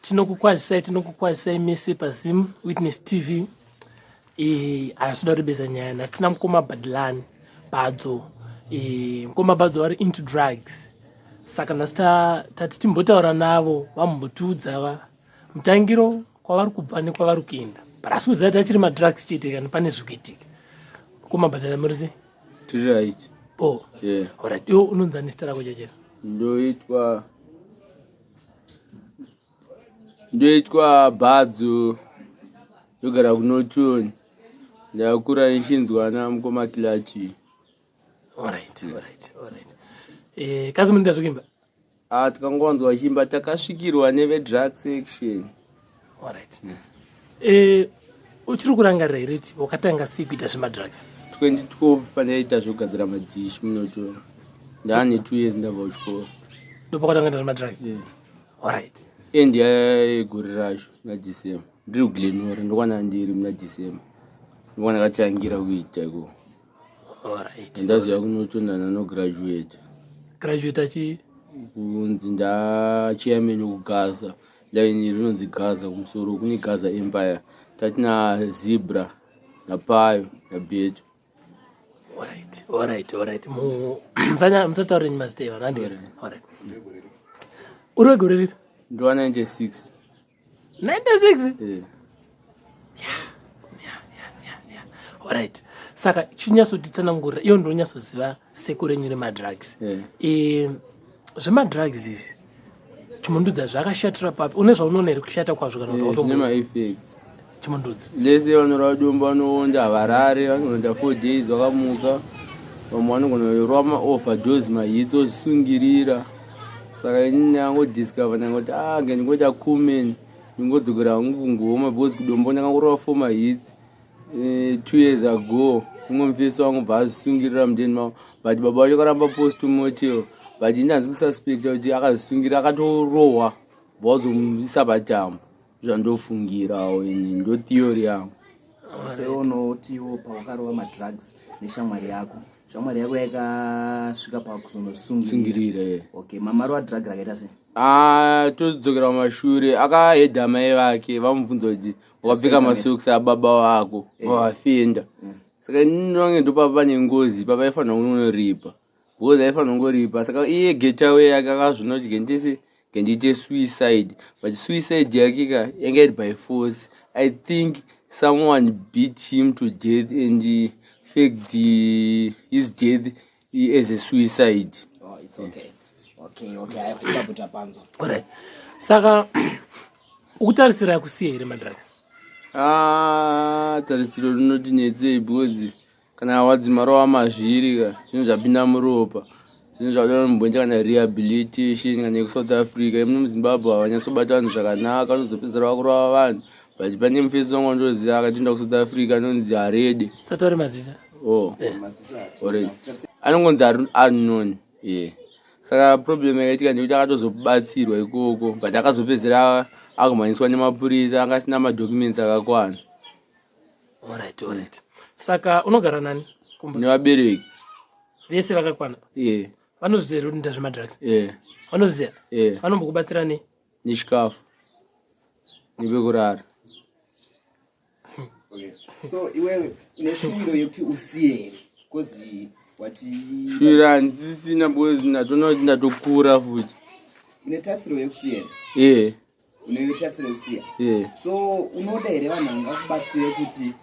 tinokukwazisai mese paZim Witness TV. Asinoda rebesa nyaya nhasi tina mukoma Badlani Badzo. Mukoma Badzo vari into drugs. Saka nhasi tati timbotaura navo vambotiudza mutangiro kwavari kubva nekwavari kuenda. Asi kuziva kuti achiri madrugs chete kana pane zvikuitika. Mukoma Badlani muri sei? Tiri right. Yeah. Alright. Iwo unonzi nezita rako chachero? Ndoitwa Badzo, ndogara kuNotoni. Ndakura nichinzwa namukoma Kilachi. Alright. Kazi munoita zvekuimba? Tikangonzwa chimba takasvikirwa neve-drug section. Alright. Uchiri kurangarira here kuti wakatanga sei kuita zvemadrugs? 2012 pandaita zvekugadzira madhishi muNotoni. Ndaane 2 years ndabva kuchikoro. Ndopakatanga kuita zvemadrugs? Yeah. Alright. Endi yegore racho naDecember. Ndiri kuGlenora ndokwana ndiri muna December. Ndokwana ndakatangira kuita iko. Alright. Ndaziva kuNotoni ndanograduate. Graduate achi? Kunzi ndachairman wekuGaza. Line rinonzi Gaza kumusoro kune Gaza Empire. Tatina Zebra naPayo naBeto. Alright. Musataure nyamaziteva nandiri. Alright. Uri wegore ripi? Ndova 96. 96? Yeah. Alright. Saka chinyasotitsanangurira iyo ndonyatsoziva seko renyu remadrugs. Zvemadrugs izvi chimundudza zvakashatira papi? Une zvaunoona here kushata kwazvo kana kuti zvine maeffects? Chimundudza lese vanorwa dombo vanoonda havarare, vanoonda 4 days vakamuka. Vamwe vanogona kurwa maoverdose mahitsi ozvisungirira. Saka inini ndangodiscover ndangoti ngendingoita kumen ndingodzokera hangu kungoma because kudombo ndakangorwa 4 mahitsi 2 years ago. Umwe mufeso wangu bva azvisungirira mudeni mavo, but baba vacho akaramba post-mortem, but ini hanzi kususpecta kuti akazvisungirira akatorohwa vazomuisa patambo. Zvandofungira ini ndo theory yangu. Seunotiwo pawakarowa madrugs neshamwari yako, shamwari yako yakasvika pakuzondosungirira. Okay, mamaro adrug rakaita sei? Todzokera kumashure, akahedha mai vake vamubvunza kuti wakapfeka masokisi ababa vako vavafenda. Saka ndinonge ndopapa pane ngozi, papa aifanira kunoripa because aifanira kungoripa. Saka iye getaway yake akazvina kuti ngendiite suicide, but suicide yake yanga iri by force. I think someone beat him to death and he faked his death as a suicide. Oh, it's okay. Ayakubabuta panzo. Alright. Saka ukutarisira kusiya here madrugs? Tarisiro rinotinetsei because kana wadzimara wamazviri zvinhu zvapinda muropa, zvinhu zvauda mumbonja kana rehabilitation kana kuSouth Africa. Imuno muZimbabwe havanyatsobata vanhu zvakanaka, vanozopedzera vakurova vanhu. But pane mufeso wangu wandoziva akatoenda kuSouth Africa anonzi Harede. Sataure mazita? Anongonzi unknown. Saka problem yakaitika ndekuti akatozobatsirwa ikoko, but akazopedzera agumhaniswa nemapurisa akasina madocuments akakwana. Alright. Saka unogara nani? Nevabereki vese vakakwana? Vanoziva kuti nda zvemadrugs? Vanoziva? Vanombokubatsira nei? Nechikafu nepekurara. So iwewe une shuviro yekuti usiye here? Because shuviro handisisina because ndatoona kuti ndatokura futi. Une tasiro yekusiya here? Une tasiro yekusiya? So unoda here vanhu vangakubatsire kuti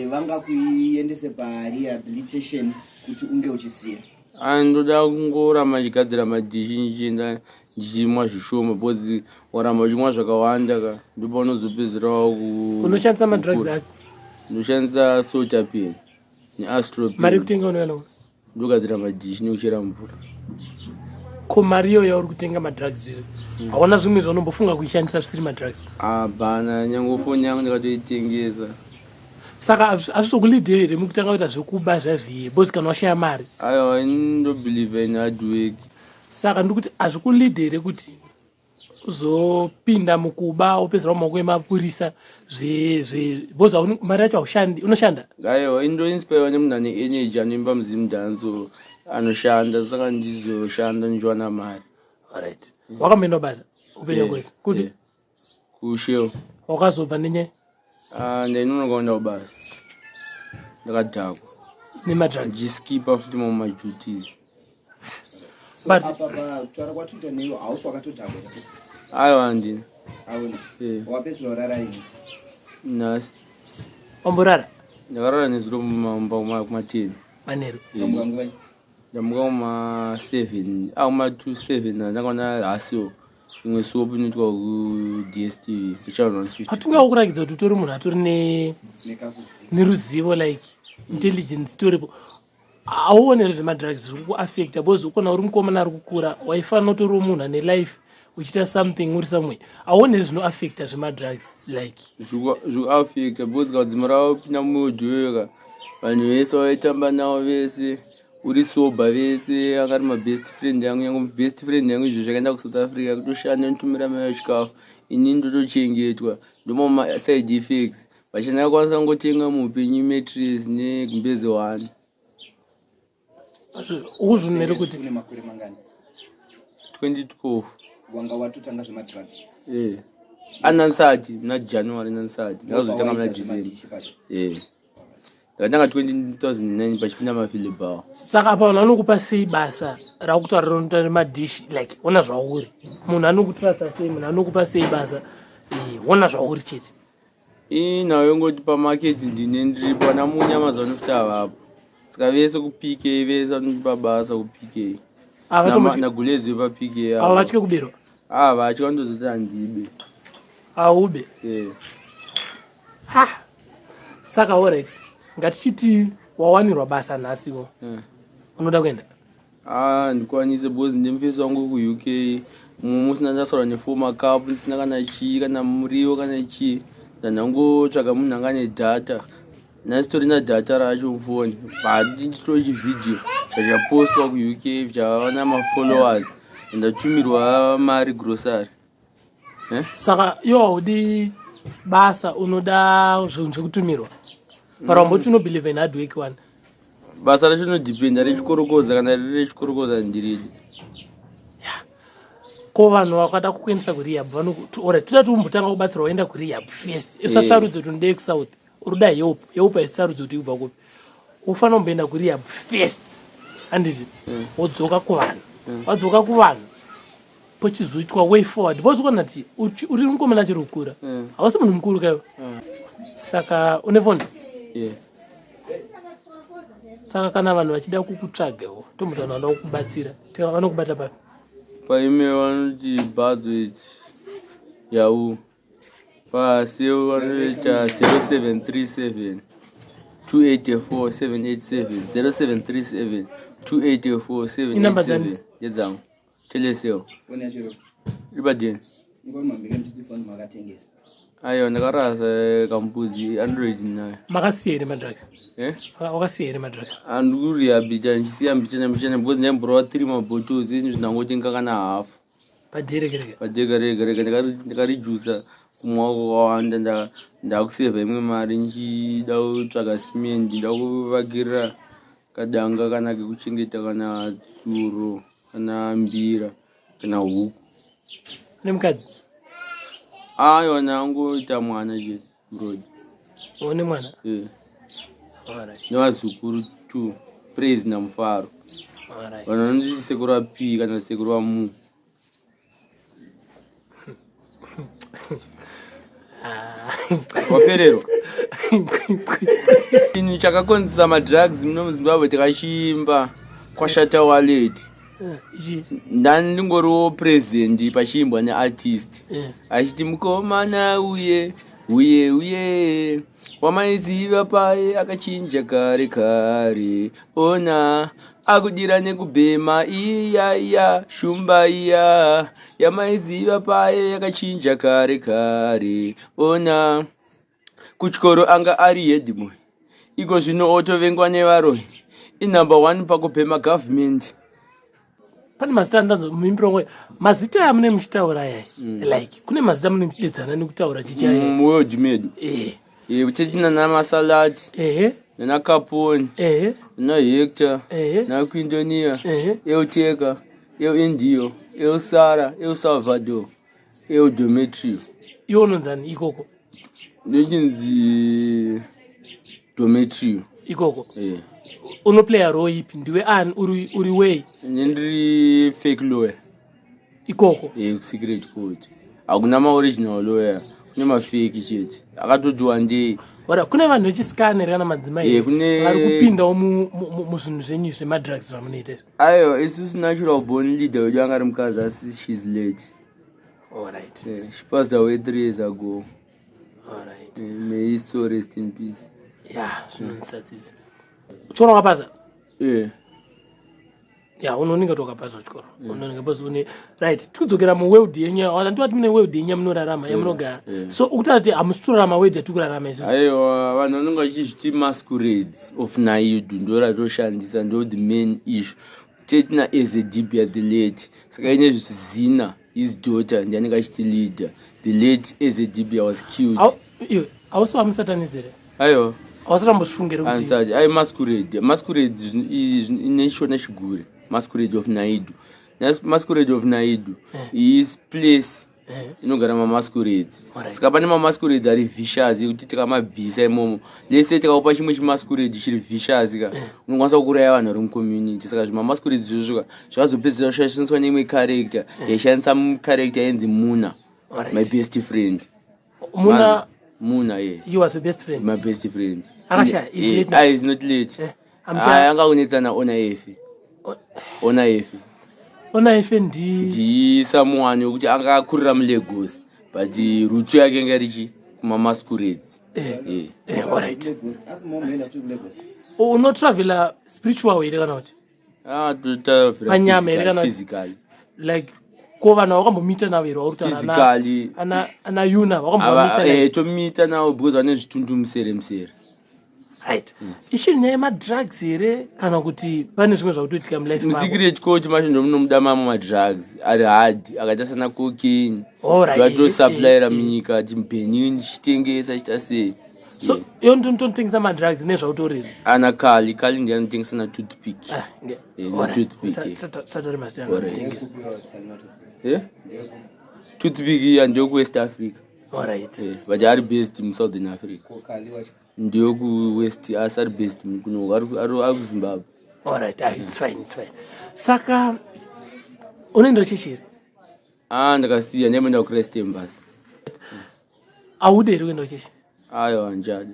vangakuendese parehabilitation kuti unge uchisiya? Ndoda kungoramba ndichigadzira madhishi ndichienda ndichimwa zvishoma because waramba uchimwa zvakawanda ndipo unozopedzera unoshandisa madrugs ako? Ndoshandisa Sotapen neAstropine. Mari kutenga unowana? Ndogadzira madhishi nekuchera mvura. Ko mari iyo yauri kutenga madrugs izvi hauna zvimwe zvaunombofunga kuishandisa zvisiri madrugs? Hapana, nyangofoni yangu ndikatoitengesa. Saka hazvizokulidhe here mukutanga kuita zvekuba zvazviye because kana washaya mari? Aiwa, ini ndobelieve in hard work. Saka ndikuti hazvikulidhe here kuti uzopinda mukuba wopedzera mumaoko emapurisa because mari yacho haushandi, unoshanda? Aiwa, ini ndoinspire nemunhu ane energy anoimba muzimu dance anoshanda, saka ndizoshanda ndichiwana mari. Alright. Wakamboenda basa? upenyu kwese kuti kusheo wakazobva nenyaya ndainonokaenda kubasa ndakadhakwa nemadrugs jiskipa futi mamwe maduties. So apa kutaura kwatuita neiwo hausi wakatodhakwa aiwa handina. auna wapedzisira kurara ini nhasi wamborara ndakarara nezuro kuma10 manheru ndamuka kuma7 kuma27 ndakaona hasiwo imwe soap inoitwa kuDSTV hatunga kurakidza kuti utori munhu atori neruzivo like intelligence toripo. Auonere zvemadrugs zviri kuaffecta because ukona uri mukomana ari kukura waifanira utoriwo munhu ane life uchiita something uri somewhere. Auonere zvinoaffecta zvemadrugs like zvikuaffecta because kadzima rawapinda mumodhoyoka vanhu vese vaitamba navo vese uri soba vese akari mabest friend yangu yangu best friend yangu izvo zvakaenda kuSouth Africa kutoshanda nitumira mai chikafu ini ndotochengetwa ndomama side effects vachana kwanisa ngotenga mupenyu mattress negumbeze 1 ukuzvonere kuti une makore mangani 2012 wanga watotanga zvemadrugs anansati muna January nansati ndakazotanga muna December ndakatanga 2009 pachipinda mafilibawa. Saka apa vanhu vanokupa sei basa rakutaurira unoita nemadishi like ona zvauri munhu anokutrasta sei munhu anokupa sei basa ona zvauri chete nayo ngoti pamaketi ndine ndiripo ana munyama zanofuta avapo saka vese kupk vese vanopa basa kupk nagulezwe papk ava vatye kubirwa vatye vandozoti handibe aube saka alright ngatichiti wawanirwa basa nhasiwo unoda kuenda ndikwanise because ndemufesi wangu kuuk musina ndasaura nefoma cup ndisina kana chii kana muriwo kana chii ndandangotsvaga munhu anga nedhata nasitori nadhata racho mufoni ndichitori chivhidhiyo chachapostwa kuuk chava namafollowers ndatumirwa mari grocery. Saka iwo haudi basa unoda zvinhu zvekutumirwa paramboti unobelieve in hard work one basa racho rinodependa rechikorokoza kana riri rechikorokoza ndiridi ko vanhu vakada kukuendesa kurehab alright toda tiumbotanga kubatsira waenda kurehab first usasarudze kuti ndei kusouth uruda help haisarudze kuti ubva kupi ufanira kumboenda kurehab first handiti wodzoka kuvanhu wadzoka kuvanhu pochizoitwa way forward because ukona ti uri mukomana chiri kukura hausi munhu mukuru kaiwo saka une fondo saka kana vanhu vachida kukutsvagawo tomboti vanhu vanoda kukubatsira vanokubata papi paime vanoti budget yahoo pasi vanoita 0737 284 787 0737 284 787 yedzangu teleseo ribadeni aiwa ndakarasa kambudzi android nayo makasiya here madrugs wakasiya here madrugs handikurihabita ndichisiya mbichana because ndaimborwa 3 mabottles izvi zvinangotenga kana hafu padhega rega ndakarijusa kumwako kwawanda ndakusevha imwe mari ndichida kutsvaga simendi nda kuvakirira kadanga kana kekuchengeta kana tsuro kana mbira kana huku nemukadzi aiwa nangoita mwana chete brod one mwana nevazukuru 2 praise namufaro vanhu vanoti sekuru wapi kana sekuru wamu wapererwa ini chakakonzesa madrugs muno muzimbabwe tikachimba kwashata wallet ndandingoriwo present pachiimbwa neartist achiti mukomana uye wamaiziva paye akachinja kare kare ona akudira nekubhema iya shumba iya yamaiziva paye yakachinja kare kare ona kuchikoro anga ari headboy iko zvino otovengwa nevaroi inumber 1 pakubhema government. Pane mazita muimbirongo mazita amune muchitaura yai like kune mazita amune muchidedzana nekutaura chichaya world medu uchetina namasalati nana Capone nana Hector nana Quintonia euteka euindio eusara eusalvador Eudometrio. Iwo unonzani ikoko? Ndochinzi Dometrio. Ikoko? Unoplaya role ipi? Ndiwe an uri way? Ndiri fake lawyer. Ikoko? Secret court. Hakuna original lawyer. Kune fake chete. Akatoti one Wara kune vanhu vechiscanner kana madzimai vari kupindawo muzvinhu zvenyu zvemadrugs zvamunoita. Ayo, isusu natural born leader wedu anga ari mukadzi asi she's late. All right. She passed away 3 years ago. All right. May his soul rest in peace. Yeah, zvinonisadzisa. Chikoro wakapasa? Yeah, unoninga wakapasa chikoro. Unoninga basi une right. Tikudzokera muworld yenyu. Ndoti mune world yenyu munorarama yamunogara. So ukutati amusitorarama world yatikurarama isusu. Aiwa, vanhu vanonga vachizviti masquerades of Naidu ndo ratoshandisa ndo the main issue. Tetina as a DP at the late. Saka ine zina his daughter ndiye anenge achiti leader. The late as a DP was killed. Also amusatanist here. Aiwa. Awasarambosifungire kuti. Ansaji, ai masquerade. Masquerade is ineshona chigure. Masquerade of Naidu. Masquerade of Naidu is place inogara mamasquerades. Saka pane mamasquerades ari vicious yekuti tikamabvisa imomo. Lese tikaupa chimwe chimasquerade chiri vicious ka unokwanisa kuuraya vanhu vari mucommunity. Saka zvimamasquerades izvozvo zvakazopedzisira kushandiswa neimwe character yaishandisa character yenzi Muna, my best friend. Muna, yeah. You was your best friend? My best friend. Akasha, is late now? Is not late. Anga kunetsana Ona Efe. Ona Efe. Ona Efe ndi someone wekuti anga akurira muLagos but rutu yake inga richi kumamasquerades. All right. Unotravela spiritual way kana kuti? Panyama here kana physically. Like ko vanhu vakambomita nawo here physically ana yuna vakambomita tomita nawo because vane zvitundu musere. Right. Ishi nyaya madrugs here kana kuti pane zvimwe zvakutoitika mulife mako? Secret coach macho ndomunomuda mama madrugs ari hard akaita sana cocaine. Vatosuppliera munyika timbeni chitengesa chita sei. So iyo ndonotengesa madrugs nezvautoriri? Ana kali ndiye anotengesa na toothpick. Satori master anotengesa. Toothpick ndio ku West Africa. All right. But are based in Southern Africa. Ndio ku West are based kuno ari Zimbabwe. All right, it's fine. Saka unoenda chechiri? Ndakasiya ndemenda ku Christ Embassy. Auderi kuenda chechi? Ayo anjadi.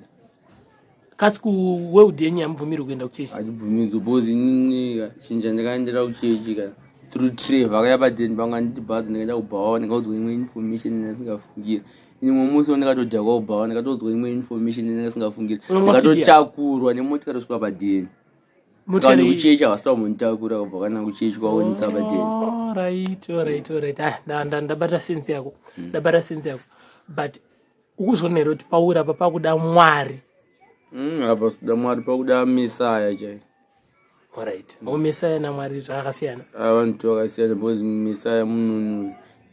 Kasi ku world yenyu yamubvumiri kuenda kuchechi? Achibvumidzwa because inini chinja ndakaendera kuchechi ka through Trevor akayapa deni panganditi bhazi ndikaenda kubhawa ndikaudzwa imwe information ndingasingafungiri. Imwe musi ndikatodya kwaubhawa ndikatodzwa imwe information ndingasingafungiri. Ndikatotakurwa nemotikari kusvika padeni. Motikari kuchechi havasita kumunitakura kubva kana kuchechi kwaonesa padeni. All right. Ndabata sense yako. But ukuzonera kuti paura apa pakuda Mwari. Apa suda Mwari pakuda Messiah chai. All right. Messiah na Mwari zvakasiyana. Vantu vakasiyana because Messiah munhu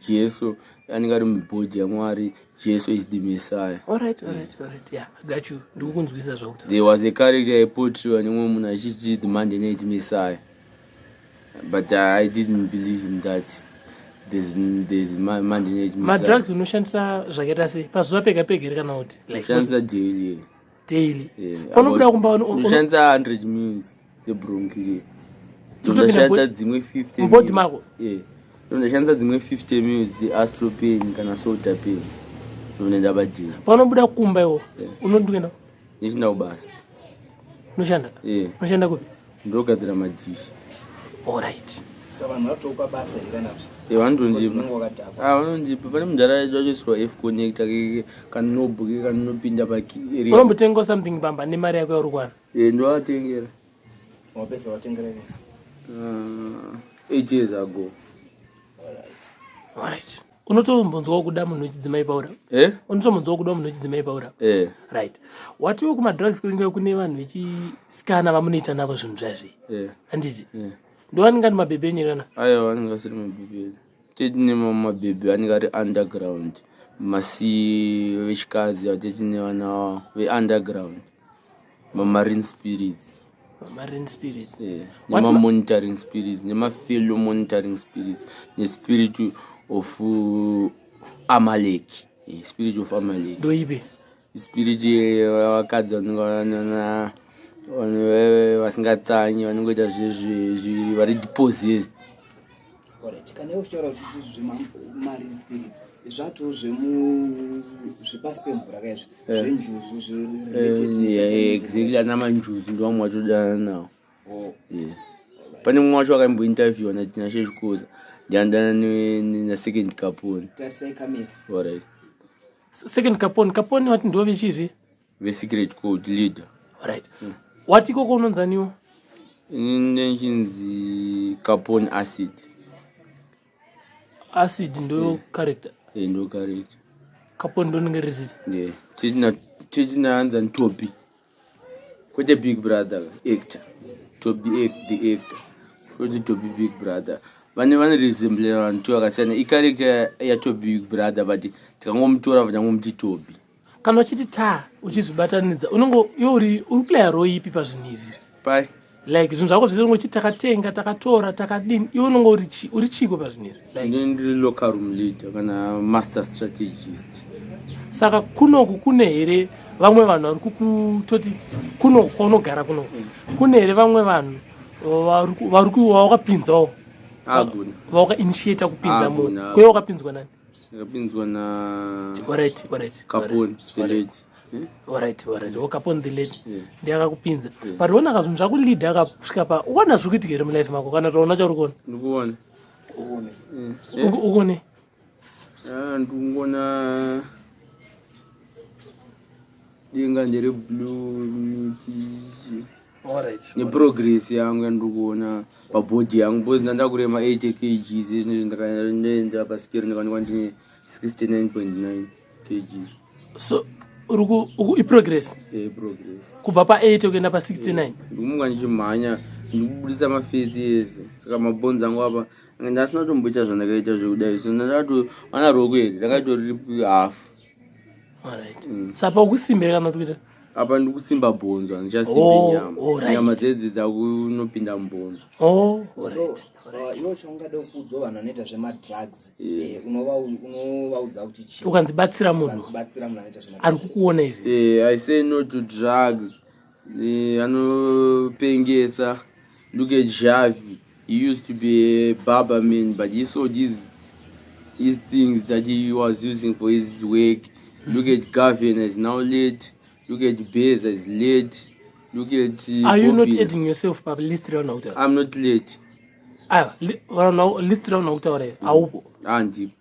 Jesu anenge ari mubhodhi yaMwari. Jesu is the Messiah. All right. Yeah, I got you. Ndikukunzwisa zvakuta. There was a character I portrayed nemumwe munhu achiti the man named Messiah. But I didn't believe in that. There's man named Messiah. Madrugs unoshandisa zvakaita sei? Pazuva pega pega kana kuti? Unoshandisa daily. Panobuda kumba unoshandisa 100 mils dzebronkli. Unoshandisa dzimwe 50 mbodi mako? Unoshandisa dzimwe 50 mils dzeastropane kana soltapane. Unoenda padini. Panobuda kumba iwo unondikuenda? Ndichinda kubasa. Unoshanda? Unoshanda kupi? Ndogadzira madishi. All right. Saka vanhu vatopa basa here kana kuti? Vanondipa pane mundaraunda wachosirwa F connector kanobhuke kanopinda paarea. Unombotenga something pamba nemari yako yauri kuwana? Ndovatengera. Wapedza watengera rini? 8 years ago. All right. Unotombonzwawo kuda munhu wechidzimai paura? Unotombonzwawo kuda munhu wechidzimai paura? Right. Watiwo kumadrugs kunenge kune vanhu vechisikana vamunoita navo zvinhu zvazvi? Handiti? Ndowaningani mabhebhe enyu irana? Aiwa, anenge asiri mabhebhe. Tetine mabhebhe anenge ari underground. Masi vechikadzi atetine vana veunderground. Marine spirits. Marine spirits. Monitoring spirits. Fellow monitoring spirits. The spirit of Amalek. Spirit of Amalek. Ndoipi? Spirit wakadzi vasingatsanyi vanongoita zvezvi vari depossessed. Kana uchitaura uchiti zvemari spirits zvato zvepasi pemvura kaizvo zvenjuzu exactly ana manjuzu ndo vamwe vatodana nawo. Pane mumwe wacho akaimbointerviewa naShezvikoza ndiandana naSecond Capone. Alright. Second Capone wati ndo vechizvi vesecret code leader. Alright. Wati koko unonzaniwo? Nechinzi Capone Acid ndo character. Ndo character. Capone ndo nge resist. Tichina anza Toby. Kwete Big Brother actor. Toby the actor. Kwete Toby Big Brother. Vane resemble vantu vakasiyana. Character ya Toby Big Brother but tikangomutora vanyangomuti Toby. Kana uchiti uchizobatanidza unongo uri player roipi pazvinhu izvi? Pai. Like zvinhu zvako zvese unongoti takatenga takatora takadini iwe unongo uri chiko pazvinhu izvi? Like ndiri local room leader kana master strategist. Saka kunoku kune here vamwe vanhu vari kutoti kunoku kwaunogara kunoku kune here vamwe vanhu wakapinzawo wakainitiata kupinza munhu kwewe wakapinzwa nani? Ndakapinzwa na Capone the late. Alright. Capone the late. Ndiyakakupinza. But wona zvinhu zvakulead akasvika pa uona zviri kuitika here mulife mako kana taona chauri kuona? Ndikuona. Ukone? Ndikungona denga ndere blue miti. Alright. Progress yangu yandikuona pabody yangu because ndandakurema 80 kg izvi ndakaenda pasikero ndikaonekwa ndine 69.9 kg. So progress? Progress. Kubva pa8 kuenda pa69? Ndikumuka ndichimhanya ndikubudisa mafetsi ese saka mabhonzi angu apa ndasina tomboita zvandakaita zvekudai so ndakatowana roku here ndakatori half. Alright. Sapa ukusimbira kana kuita? Apa ndikusimba bhonzo ndichasimba nyama dzedzi dzakunopinda mubhonzo. Alright. Iwo chaungada kuudzwa vanhu vanoita zvemadrugs unovaudza kuti chii? Ukanzibatsira munhu anoita zvemadrugs ari kukuona izvi? I say no to drugs. Anopengesa. Look at Javi. He used to be a barber man, but he saw these things that he was using for his work. Look at Gavin is now late. Look at Beza is late. Look at are you not adding yourself pa list rauna uta? I'm not late. List rauna uta ore aupo. Andi.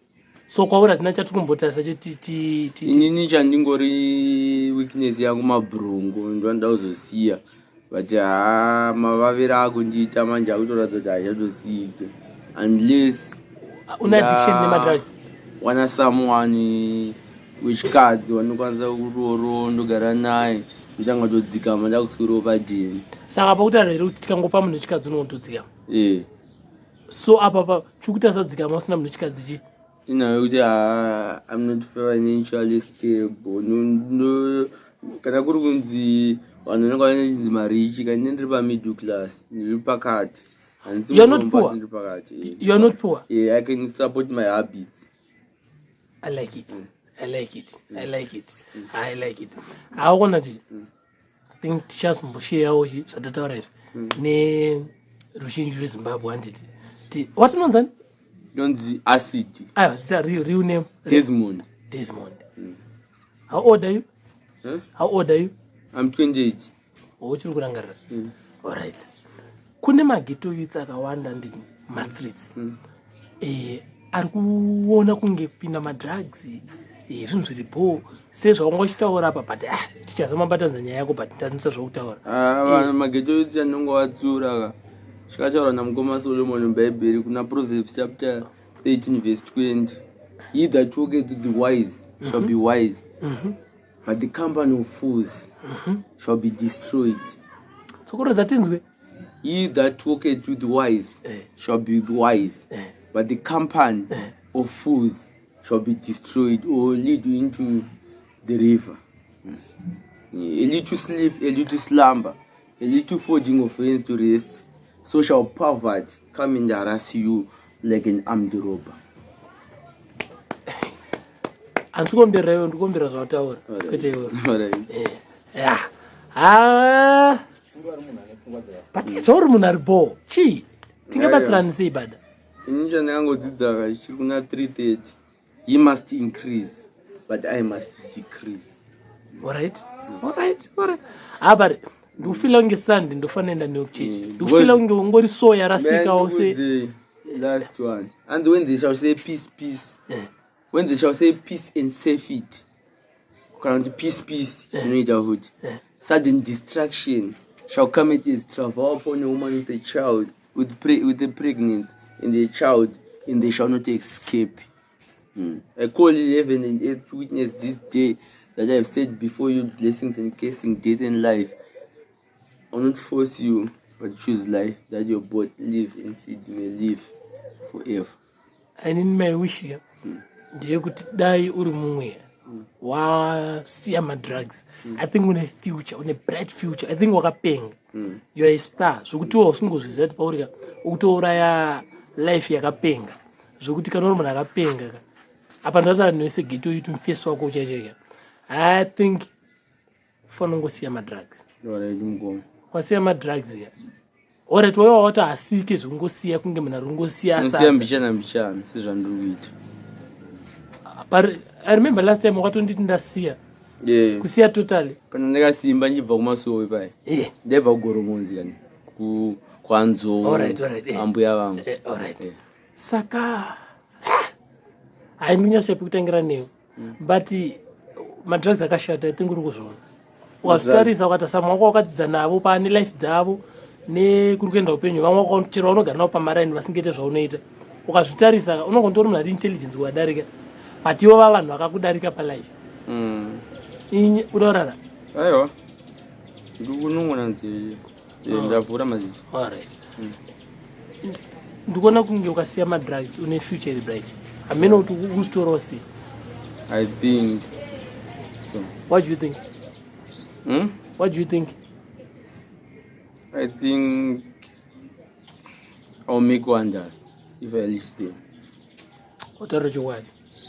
So kwaura tina chatukumbotasa cheti inini chandingori weakness yangu mabhurungu ndandauzoziya but mavavire akundiita manje akutoratidza kuti hachatosiyike unless una addiction nemadrugs. Wana someone wechikadzi wanokwanisa kuroro ndogara naye nditanga todzikama ndakuswirawo padini. Saka pakutaura here kuti tikangopa munhu wechikadzi unotodzikama? So apa chikutadzikama usina munhu wechikadzi chii? Inayo kuti I'm not financially stable. No, kana kuri kunzi vanhu vanenge vanenzi marichi kana ndiri pa-middle class ndiri pakati. You are not poor? You are not poor? Yeah, I can support my habits. I like it. Haukona ti I think tichazombosheyawo zvatataura izvi neruzhinji rweZimbabwe handiti watinonzani? Donzi Acid. Zita real name? Desmond. How old are you? How old are you? I'm 28. Uchiri kurangarira? Alright. Kune mageto youths akawanda ndini mastreets. Ari kuona kunge kupinda madrugs zvinhu zviripo sezvaungochitaura apa but tichazombatanidza nyaya yako but tanisa zvokutaura. Mageto youths anongovatsura zvakataurwa namukoma Solomon mubhaibheri kuna Proverbs chapter 13 verse 20. He that walketh with the wise shall be wise, but the company of fools shall be destroyed. Sokurodza tinzwe. He that walketh with the wise shall be wise, but the company of fools shall be destroyed or lead you into the river. A little sleep, a little slumber, a little folding of hands to rest, so shall poverty come and harass you like an armed robber. handikomberayo ndikombera zvavataura kwete iwe but zvauri munhu ari bo chii tingabatsirani sei bada ini chandakangodzidzaka chiri kuna 330 he must increase but I must decrease. Alright. But ndikufila kunge Sunday ndofana enda neyokuchechi ndikufila kunge ungori soya rasika ose last one. And when they shall say peace, when they shall say peace and safe it, peace, neighborhood, sudden distraction shall come at his travel upon a woman with a child, with a pregnant, and the child, and they shall not escape. I call 11 and 8 to witness this day that I have said before you blessings encasing death and life. I will not force you, but choose life, that your both live and seed may live forever. And in my wish here, ndiye kuti dai uri mumwe wasiya madrugs, I think une future, une bright future. I think wakapenga, you are a star. Zvokuti iwe usingozviziva kuti paurika ukutouraya life yakapenga. Zvokuti kana uri munhu akapenga apa ndataura nese geto yitu mufesi wako uchaicheka. I think fana ngosiya madrugs. Wasiya madrugs here. Alright, wewe wata asike zvongosiya kunge munhu ari kungosiya asa. Nosiya mbichana sizvandiri kuita. But I remember last time wakatonditi ndasiya. Yeah. Kusiya totally. Kana ndakasimba ndibva kumasuwo pai. Ndebva kugoromonzi yani. Kwanzo. Alright. Ambuya vangu. Alright. Saka hainonyasha pekutangira neyo. But madrugs akashata I think uri kuzvona. Ukazvitarisa ukati samwe wako wakadzidza navo pane life dzavo nekuri kuenda upenyu vamwe wakaochera unogara navo pamaraini vasingaite zvaunoita. Ukazvitarisa unongotori munhu ari intelligence kuvadarika. But ivo vavanhu vakakudarika palife. Udaurara? Aiwa. Ndikunongona nzeye. Ndavhura mazisi. Alright. Ndikuona kunge ukasiya madrugs une future iri bright. Hamene kuti ukuzitora sei? I think so. What do you think? What do you think? I think I'll make wonders if I leave them. Wataura chokwadi?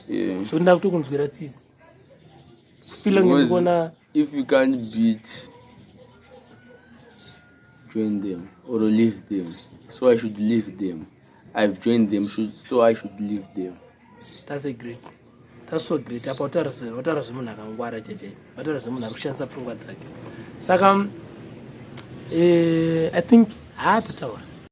Yeah. So nda kuti kunzwira tsitsi. Feel like ndikuona if you can't beat, join them or leave them. So I should leave them. I've joined them, so I should leave them. That's so great. Apa wataura zvemunhu akangwara cheche. Wataura zvemunhu ari kushandisa pfungwa dzake. Saka I think haatataura.